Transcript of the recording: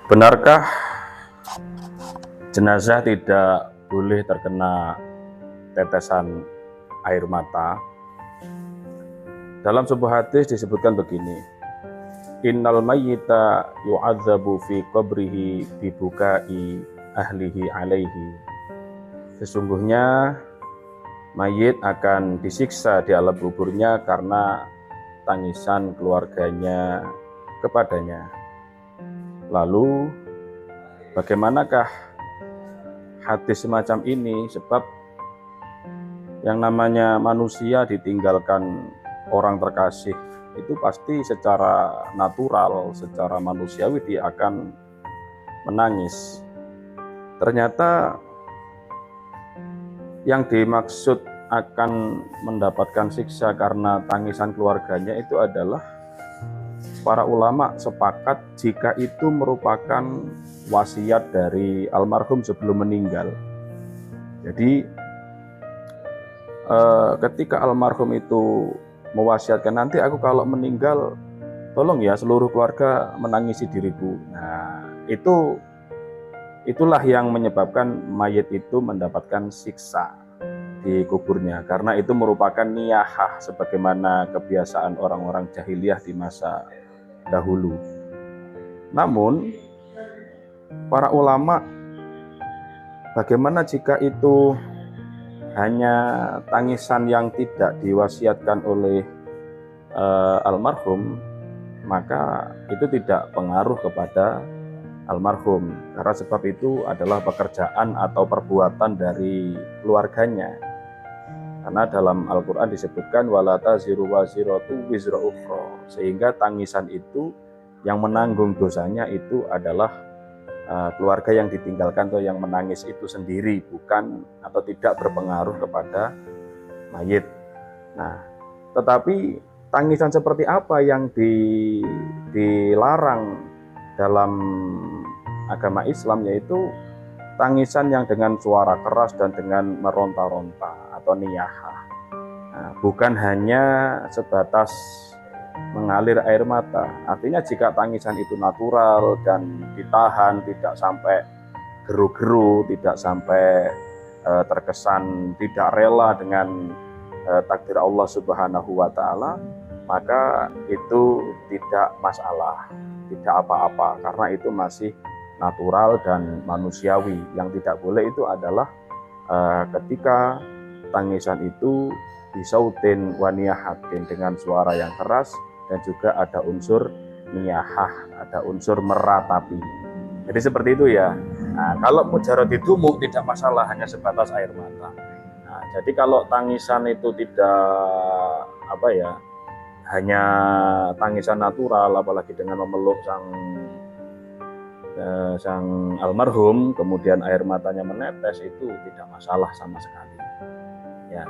Benarkah jenazah tidak boleh terkena tetesan air mata? Dalam sebuah hadis disebutkan begini, innal mayyita yu'adzabu fi qabrihi bibukai ahlihi alaihi. Sesungguhnya mayit akan disiksa di alam kuburnya karena tangisan keluarganya kepadanya. Lalu bagaimanakah hadis semacam ini? Sebab yang namanya manusia ditinggalkan orang terkasih itu pasti secara natural, secara manusiawi dia akan menangis. Ternyata yang dimaksud akan mendapatkan siksa karena tangisan keluarganya itu adalah para ulama sepakat jika itu merupakan wasiat dari almarhum sebelum meninggal. Jadi ketika almarhum itu mewasiatkan, nanti aku kalau meninggal tolong ya seluruh keluarga menangisi diriku. Nah, itulah yang menyebabkan mayit itu mendapatkan siksa di kuburnya, karena itu merupakan niyahah sebagaimana kebiasaan orang-orang jahiliyah di masa dahulu. Namun para ulama, bagaimana jika itu hanya tangisan yang tidak diwasiatkan oleh almarhum, maka itu tidak pengaruh kepada almarhum, karena sebab itu adalah pekerjaan atau perbuatan dari keluarganya. Karena dalam Al-Quran disebutkan wala taziru waziratu wizra ukhra, sehingga tangisan itu yang menanggung dosanya itu adalah keluarga yang ditinggalkan atau yang menangis itu sendiri, bukan atau tidak berpengaruh kepada mayit. Nah, tetapi tangisan seperti apa yang dilarang dalam agama Islam, yaitu tangisan yang dengan suara keras dan dengan meronta-ronta atau niyahah. Nah, bukan hanya sebatas mengalir air mata. Artinya jika tangisan itu natural dan ditahan, tidak sampai geru-geru, tidak sampai terkesan tidak rela dengan takdir Allah Subhanahu wa Ta'ala, maka itu tidak masalah, tidak apa-apa, karena itu masih natural dan manusiawi. Yang tidak boleh itu adalah ketika tangisan itu disautin wa niyahatin, dengan suara yang keras dan juga ada unsur niyahah, ada unsur meratapi. Jadi seperti itu ya. Nah, kalau mujarad dumuk tidak masalah, hanya sebatas air mata. Nah, jadi kalau tangisan itu tidak hanya tangisan natural, apalagi dengan memeluk sang almarhum kemudian air matanya menetes, itu tidak masalah sama sekali. Ya.